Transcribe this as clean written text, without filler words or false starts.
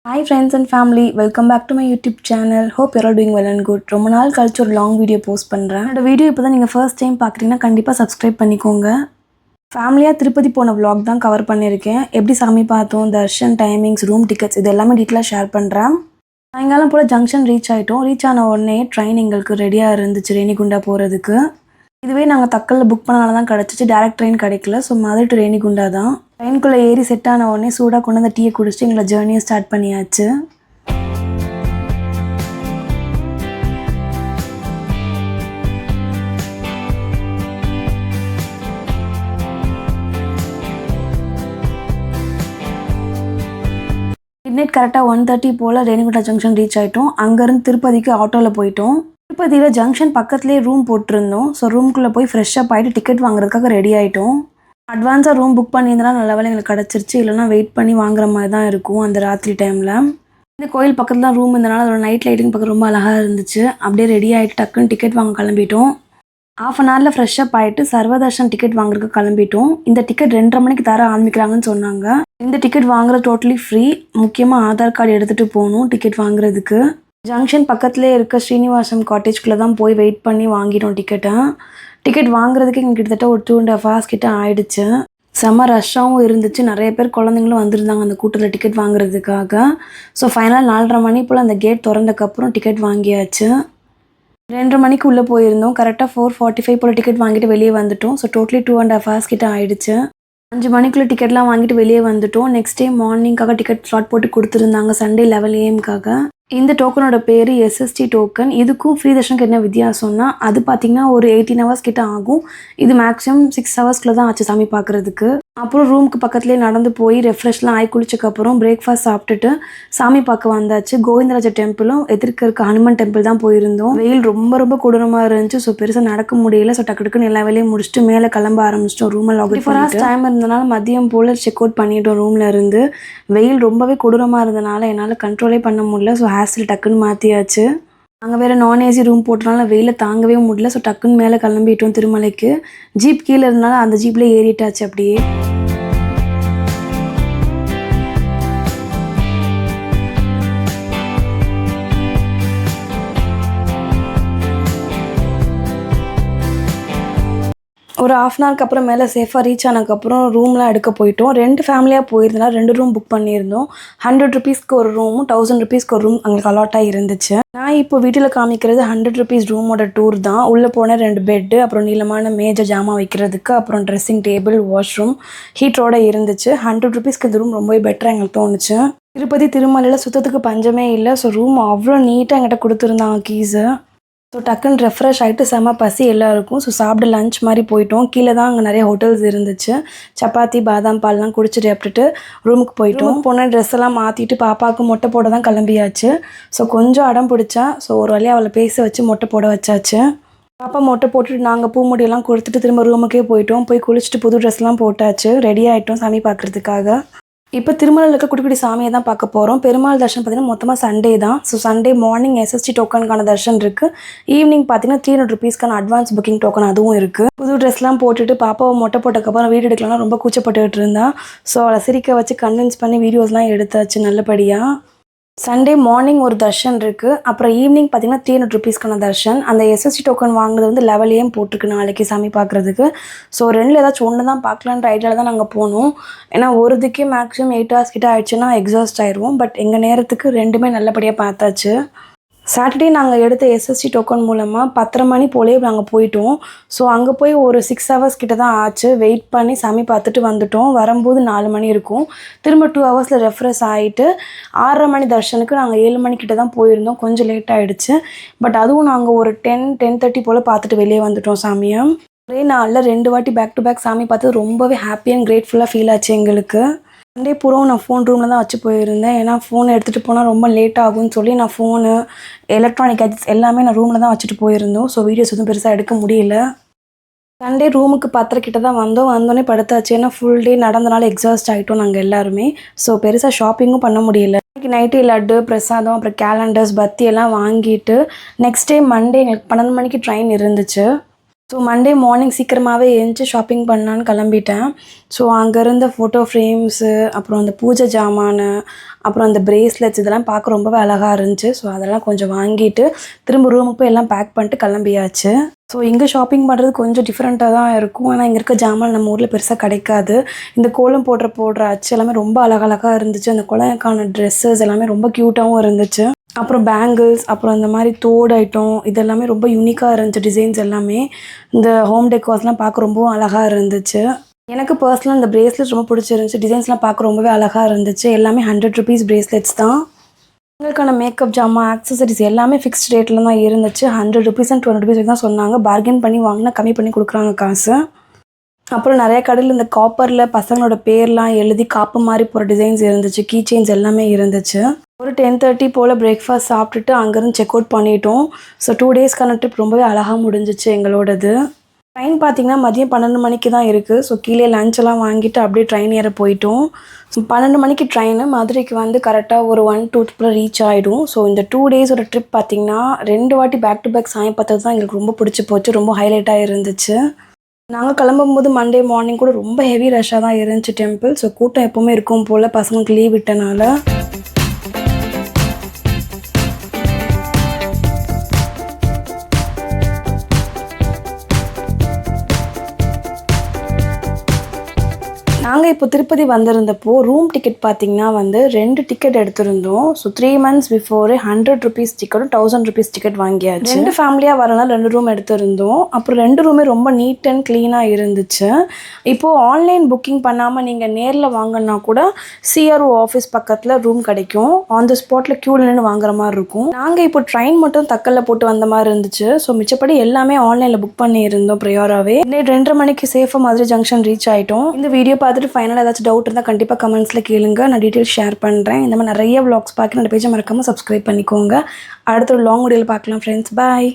Hi friends and family, welcome back to my YouTube channel. Hope you're all doing well and good. ரொம்ப நாள் கழிச்சு ஒரு long video post பண்ணுறேன். என்னோட video இப்போ தான் நீங்கள் ஃபர்ஸ்ட் டைம் பார்க்குறீங்கன்னா கண்டிப்பாக சப்ஸ்கிரைப் பண்ணிக்கோங்க. ஃபேமிலியாக திருப்பதி போன vlog தான் கவர் பண்ணியிருக்கேன். எப்படி சாமி பார்த்தோம், தர்ஷன் டைமிங்ஸ், ரூம் டிக்கெட்ஸ் இது எல்லாமே டீட்டெயிலாக ஷேர் பண்ணுறேன். சாயங்காலம் போல் ஜங்ஷன் ரீச் ஆகிட்டோம். ரீச் ஆன உடனே ட்ரெயின் எங்களுக்கு ரெடியாக இருந்துச்சு ரேணிகுண்டா போகிறதுக்கு. இதுவே நாங்கள் தக்கலில் புக் பண்ணனால தான் கிடச்சிச்சு, டேரக்ட் ட்ரெயின் கிடைக்கல. ஸோ மதுரை டு ரேணிகுண்டா தான். ட்ரெயின்குள்ளே ஏறி செட் ஆன உடனே சூடாக கொண்டு வந்து டீயை குடிச்சிட்டு எங்களை ஜேர்னியை ஸ்டார்ட் பண்ணியாச்சு. மிட்நைட் கரெக்டாக 1:30 போல் ரேணிகுண்டா ஜங்ஷன் ரீச் ஆகிட்டோம். அங்கேருந்து திருப்பதிக்கு ஆட்டோவில் போயிட்டோம். திருப்பதியில் ஜங்ஷன் பக்கத்துலேயே ரூம் போட்டிருந்தோம். ஸோ ரூம்குள்ளே போய் ஃப்ரெஷ்ஷப் ஆகிட்டு டிக்கெட் வாங்குறதுக்காக ரெடி ஆகிட்டோம். அட்வான்ஸாக ரூம் புக் பண்ணியிருந்தனா நல்ல வேலை எங்களுக்கு கிடச்சிருச்சு, இல்லைனா வெயிட் பண்ணி வாங்குற மாதிரி தான் இருக்கும் அந்த ராத்திரி டைமில். இந்த கோயில் பக்கத்தில் தான் ரூம் இருந்தனால அதோட நைட் லைட்டிங் பார்க்க ரொம்ப அழகாக இருந்துச்சு. அப்படியே ரெடி ஆகிட்டு டக்குன்னு டிக்கெட் வாங்க கிளம்பிட்டோம். ½ அன் ஹவரில் ஃப்ரெஷ்ஷப் ஆகிட்டு சர்வதர்ஷன் டிக்கெட் வாங்குறதுக்கு கிளம்பிட்டோம். இந்த டிக்கெட் 2:30 மணிக்கு தர ஆரம்பிக்கிறாங்கன்னு சொன்னாங்க. இந்த டிக்கெட் வாங்குறது டோட்டலி ஃப்ரீ. முக்கியமாக ஆதார் கார்டு எடுத்துகிட்டு போகணும் டிக்கெட் வாங்குறதுக்கு. ஜங்ஷன் பக்கத்துலேயே இருக்க ஸ்ரீனிவாசம் காட்டேஜ்குள்ளே தான் போய் வெயிட் பண்ணி வாங்கிட்டோம் டிக்கெட்டை. டிக்கெட் வாங்குறதுக்கு எங்களுக்கு கிட்டத்தட்ட ஒரு 2.5 hours கிட்ட ஆயிடுச்சு. செம்ம ரஷ்ஷாகவும் இருந்துச்சு. நிறைய பேர் குழந்தைங்களும் வந்திருந்தாங்க அந்த கூட்டத்தில் டிக்கெட் வாங்குறதுக்காக. ஸோ ஃபைனலாக 4:30 மணி போல் அந்த கேட் திறந்தக்கப்புறம் டிக்கெட் வாங்கியாச்சு. 2:30 மணிக்கு உள்ளே போயிருந்தோம். கரெக்டாக 4:45 போல் டிக்கெட் வாங்கிட்டு வெளியே வந்துட்டோம். ஸோ டோட்டலி 2.5 hours கிட்ட ஆயிடுச்சு. 5 மணிக்குள்ளே டிக்கெட்லாம் வாங்கிட்டு வெளியே வந்துட்டோம். நெக்ஸ்ட் டே மார்னிங்காக டிக்கெட் ஸ்லாட் போட்டு கொடுத்துருந்தாங்க சண்டே 11 AM இந்த டோக்கனோட பேர் SST டோக்கன். இதுக்கும் ஃப்ரீ தர்ஷனுக்கு என்ன வித்தியாசம்னா, அது பார்த்திங்கன்னா ஒரு 18 hours கிட்ட ஆகும். இது மேக்ஸிமம் 6 hours தான் ஆச்சு சாமி பார்க்குறதுக்கு. அப்புறம் ரூமுக்கு பக்கத்துலேயே நடந்து போய் ரெஃப்ரெஷ்லாம் ஆகி குளிச்சக்கப்புறம் பிரேக்ஃபாஸ்ட் சாப்பிட்டுட்டு சாமி பார்க்க வந்தாச்சு. கோவிந்தராஜ டெம்பிளும் எதிர்க்க இருக்க ஹனுமன் டெம்பிள் தான் போயிருந்தோம். வெயில் ரொம்ப கொடூரமாக இருந்துச்சு. ஸோ பெருசாக நடக்க முடியல. ஸோ டக்குன்னு எல்லா வேலையும் முடிச்சுட்டு மேலே கிளம்ப ஆரம்பிச்சிட்டோம். ரூமில் லாக் பண்ணிட்டு டைம் இருந்தனால மதியம் போல் செக் அவுட் பண்ணிட்டோம் ரூமில் இருந்து. வெயில் ரொம்பவே கொடூரமாக இருந்தனால என்னால் கண்ட்ரோலே பண்ண முடியல. ஸோ ஹேர்ஸ்டைல் டக்குன்னு மாற்றியாச்சு. அங்கே வேறு நான் ஏசி ரூம் போட்டனால வெயில தாங்கவே முடியல. ஸோ டக்குன்னு மேலே கிளம்பிட்டோம் திருமலைக்கு. ஜீப் கீழே இருந்தனால அந்த ஜீப்லேயே ஏறிட்டாச்சு அப்படியே. ஒரு ½ அன் ஹவருக்கு அப்புறம் மேலே சேஃபாக ரீச் ஆனதுக்கப்புறம் ரூம்லாம் எடுக்க போயிட்டோம். 2 ஃபேமிலியாக போயிருந்தனால 2 ரூம் புக் பண்ணியிருந்தோம். 100 rupeesக்கு ஒரு ரூமும் 1000 rupeesக்கு ஒரு ரூம் எங்களுக்கு அலாட்டாக இருந்துச்சு. நான் இப்போ வீட்டில் காமிக்கிறது 100 rupees ரூமோட டூர் தான். உள்ளே போன 2 பெட்டு, அப்புறம் நீளமான மேஜை ஜாமான் வைக்கிறதுக்கு, அப்புறம் ட்ரெஸ்ஸிங் டேபிள், வாஷ்ரூம் ஹீட்டரோட இருந்துச்சு. 100 rupeesக்கு இந்த ரூம் ரொம்பவே பெட்டராக எங்களுக்கு தோணுச்சு. திருப்பதி திருமலையில் சுத்தத்துக்கு பஞ்சமே இல்லை. ஸோ ரூம் அவ்வளோ நீட்டாக என்கிட்ட கொடுத்துருந்தாங்க கீஸு. ஸோ டக்குன்னு ரெஃப்ரெஷ் ஆகிட்டு செம்ம பசி எல்லாருக்கும். ஸோ சாப்பிட லஞ்ச் மாதிரி போயிட்டோம். கீழே தான் அங்கே நிறைய ஹோட்டல்ஸ் இருந்துச்சு. சப்பாத்தி பாதாம் பால்லாம் குடிச்சிட்டு அப்படிட்டு ரூமுக்கு போயிட்டோம். போன ட்ரெஸ் எல்லாம் மாற்றிட்டு பாப்பாவுக்கு மொட்டை போட தான் கிளம்பியாச்சு. ஸோ கொஞ்சம் அடம் பிடிச்சா. ஸோ ஒரு வழியாக அவளை பேச வச்சு மொட்டை போட வச்சாச்சு. பாப்பா மொட்டை போட்டுட்டு நாங்கள் பூ முடியெல்லாம் கொடுத்துட்டு திரும்ப ரூமுக்கே போயிட்டோம். போய் குளிச்சுட்டு புது ட்ரெஸ்லாம் போட்டாச்சு. ரெடி ஆகிட்டோம் சாமி பார்க்குறதுக்காக. இப்போ திருமலையில் இருக்க குட்டி சாமியை தான் பார்க்க போகிறோம். பெருமாள் தர்ஷன் பார்த்திங்கன்னா மொத்தமாக சண்டே தான். ஸோ சண்டே மார்னிங் SST டோக்கனுக்கான தர்ஷன் இருக்குது. ஈவினிங் பார்த்திங்கன்னா 300 rupeesக்கான அட்வான்ஸ் புக்கிங் டோக்கன் அதுவும் இருக்குது. புது ட்ரெஸ்லாம் போட்டுட்டு பாப்பாவை மொட்டை போட்டக்கப்புறம் வீடியோ எடுக்கலாம் ரொம்ப கூச்சப்பட்டுக்கிட்டு இருந்தா. ஸோ அவளை சிரிக்க வச்சு கன்வின்ஸ் பண்ணி வீடியோஸ்லாம் எடுத்தாச்சு நல்லபடியாக. சண்டே மார்னிங் ஒரு தர்ஷன் இருக்குது. அப்புறம் ஈவினிங் பார்த்திங்கன்னா 300 rupeesக்கான தர்ஷன். அந்த SST டோக்கன் வாங்குறது வந்து 11 AM போட்டிருக்கு நாளைக்கு சாமி பார்க்குறதுக்கு. ஸோ 2ல் ஏதாச்சும் ஒன்று தான் பார்க்கலான்ற ஐடியாவில் தான் நாங்கள் போனோம். ஏன்னா ஒரு இதுக்கே மேக்ஸிமம் 8 hours கிட்ட ஆயிடுச்சுன்னா எக்ஸாஸ்ட் ஆயிடுவோம். பட் எங்கள் நேரத்துக்கு 2மே நல்லபடியாக பார்த்தாச்சு. சாட்டர்டே நாங்கள் எடுத்த SST டோக்கன் மூலமாக 10:30 மணி போலே நாங்கள் போயிட்டோம். ஸோ அங்கே போய் ஒரு 6 hours கிட்ட தான் ஆச்சு. வெயிட் பண்ணி சாமி பார்த்துட்டு வந்துட்டோம். வரும்போது 4 மணி இருக்கும். திரும்ப 2 hours ரெஃப்ரெஷ் ஆகிட்டு 6:30 மணி தர்ஷனுக்கு நாங்கள் 7 மணிக்கிட்ட தான் போயிருந்தோம். கொஞ்சம் லேட் ஆகிடுச்சு. பட் அதுவும் நாங்கள் ஒரு 10-10:30 போல் பார்த்துட்டு வெளியே வந்துட்டோம் சாமியை. ஒரே நாளில் 2 வாட்டி பேக் டு பேக் சாமி பார்த்து ரொம்பவே ஹாப்பி அண்ட் கிரேட்ஃபுல்லாக ஃபீல் ஆச்சு எங்களுக்கு. சண்டே பூராவும் நான் ஃபோன் ரூமில் தான் வச்சு போயிருந்தேன். ஏன்னா ஃபோனை எடுத்துகிட்டு போனால் ரொம்ப லேட் ஆகும்னு சொல்லி நான் ஃபோனு எலக்ட்ரானிக் கேஜெட்ஸ் எல்லாமே நான் ரூமில் தான் வச்சுட்டு போயிருந்தோம். ஸோ வீடியோஸ் எதுவும் பெருசாக எடுக்க முடியல. சண்டே ரூமுக்கு 10:30 கிட்ட தான் வந்தோடனே படுத்தாச்சு. ஏன்னா ஃபுல் டே நடந்தனால எக்ஸாஸ்ட் ஆகிட்டோம் நாங்கள் எல்லாருமே. ஸோ பெருசாக ஷாப்பிங்கும் பண்ண முடியல. இன்றைக்கி நைட்டு லட்டு பிரசாதம் அப்புறம் கேலண்டர்ஸ் பத்தி எல்லாம் வாங்கிட்டு நெக்ஸ்ட் டே மண்டே எங்களுக்கு 12 மணிக்கு ட்ரெயின் இருந்துச்சு. ஸோ மண்டே மார்னிங் சீக்கிரமாகவே எழுந்துச்சி ஷாப்பிங் பண்ணலான்னு கிளம்பிட்டேன். ஸோ அங்கே இருந்த ஃபோட்டோ ஃப்ரேம்ஸு, அப்புறம் அந்த பூஜை ஜாமான், அப்புறம் அந்த பிரேஸ்லெட்ஸ் இதெல்லாம் பார்க்க ரொம்பவே அழகாக இருந்துச்சு. ஸோ அதெல்லாம் கொஞ்சம் வாங்கிட்டு திரும்ப ரூமுக்கு போய் எல்லாம் பேக் பண்ணிட்டு கிளம்பியாச்சு. ஸோ இங்கே ஷாப்பிங் பண்ணுறது கொஞ்சம் டிஃப்ரெண்ட்டாக தான் இருக்கும். ஆனால் இங்கே இருக்க ஜாமான் நம்ம ஊரில் பெருசாக கிடைக்காது. இந்த கோலம் போடுற அச்சு எல்லாமே ரொம்ப அழகழகாக இருந்துச்சு. அந்த குழந்தைக்கான ட்ரெஸ்ஸஸ் எல்லாமே ரொம்ப க்யூட்டாகவும் இருந்துச்சு. அப்புறம் பேங்கிள்ஸ், அப்புறம் இந்த மாதிரி தோடு ஐட்டம் இதெல்லாமே ரொம்ப யூனிக்காக இருந்துச்சு. டிசைன்ஸ் எல்லாமே இந்த ஹோம் டெக்கோர்ஸ்லாம் பார்க்க ரொம்பவும் அழகாக இருந்துச்சு. எனக்கு பர்சனலாக இந்த பிரேஸ்லெட் ரொம்ப பிடிச்சிருந்துச்சு. டிசைன்ஸ்லாம் பார்க்க ரொம்பவே அழகாக இருந்துச்சு. எல்லாமே 100 ருபீஸ் பிரேஸ்லெட்ஸ் தான். உங்களுக்கான மேக்கப் ஜாமான், ஆக்சசரிஸ் எல்லாமே ஃபிக்ஸ்ட் ரேட்டில் தான் இருந்துச்சு. 100 ருபீஸ் அண்ட் 20 ருபீஸ் தான் சொன்னாங்க. பார்கெயின் பண்ணி வாங்கினா கம்மி பண்ணி கொடுக்குறாங்க காசு. அப்புறம் நிறைய கடையில் இந்த காப்பரில் பசங்களோட பேர்லாம் எழுதி காப்பு மாதிரி போகிற டிசைன்ஸ் இருந்துச்சு. கீ செயின்ஸ் எல்லாமே இருந்துச்சு. ஒரு 10:30 போல் பிரேக்ஃபாஸ்ட் சாப்பிட்டுட்டு அங்கேருந்து செக் அவுட் பண்ணிட்டோம். ஸோ 2 டேஸ்க்கான ட்ரிப் ரொம்பவே அழகாக முடிஞ்சிச்சு எங்களோடது. ட்ரெயின் பார்த்திங்கன்னா மதியம் 12 மணிக்கு தான் இருக்குது. ஸோ கீழே லஞ்செல்லாம் வாங்கிட்டு அப்படியே ட்ரெயின் ஏற போயிட்டோம். ஸோ 12 மணிக்கு ட்ரெயின் மதுரைக்கு வந்து கரெக்டாக ஒரு 1-2 ரீச் ஆகிடும். ஸோ இந்த 2 டேஸோட ட்ரிப் பார்த்திங்கன்னா 2 வாட்டி பேக் டு பேக் சாயம் பார்த்தது தான் எங்களுக்கு ரொம்ப பிடிச்சி போச்சு. ரொம்ப ஹைலைட்டாக இருந்துச்சு. நாங்கள் கிளம்பும்போது மண்டே மார்னிங் கூட ரொம்ப ஹெவி ரஷ்ஷாக தான் இருந்துச்சு டெம்பிள். ஸோ கூட்டம் எப்போவுமே இருக்கும் போல் பசங்களுக்கு லீவ் விட்டனால. நாங்கள் இப்போ திருப்பதி வந்திருந்தப்போ ரூம் டிக்கெட் பார்த்திங்கன்னா வந்து 2 டிக்கெட் எடுத்திருந்தோம். ஸோ 3 months பிஃபோரே 100 ருபீஸ் டிக்கெட்டும் 1000 ருபீஸ் டிக்கெட் வாங்கியாச்சு. 2 ஃபேமிலியாக வரனால 2 ரூம் எடுத்திருந்தோம். அப்புறம் 2 ரூமே ரொம்ப நீட் அண்ட் க்ளீனாக இருந்துச்சு. இப்போது ஆன்லைன் புக்கிங் பண்ணாமல் நீங்கள் நேரில் வாங்கினா கூட CRO ஆஃபீஸ் பக்கத்தில் ரூம் கிடைக்கும். ஆன் த ஸ்பாட்டில் க்யூவில் நின்று வாங்குற மாதிரி இருக்கும். நாங்கள் இப்போ ட்ரெயின் மட்டும் தக்கல்ல போட்டு வந்த மாதிரி இருந்துச்சு. ஸோ மிச்சப்படி எல்லாமே ஆன்லைனில் புக் பண்ணியிருந்தோம் ப்ரையோராகவே. இன்னைக்கு 2:30 மணிக்கு சேஃபாக மதுரை ஜங்ஷன் ரீச் ஆகிட்டோம். இந்த வீடியோ பார்த்துட்டு ஃபைனலாக ஏதாச்சும் டவுட் இருந்தால் கண்டிப்பாக கமெண்ட்ஸில் கேளுங்க. நான் டீட்டெயில்ஸ் ஷேர் பண்ணுறேன். இந்த மாதிரி நிறைய vlogs பார்க்க என்னோட பேஜை மறக்காமல் சப்ஸ்கிரைப் பண்ணிக்கோங்க. அடுத்த ஒரு லாங் வீடியோவில் பார்க்கலாம் ஃப்ரெண்ட்ஸ். பாய்.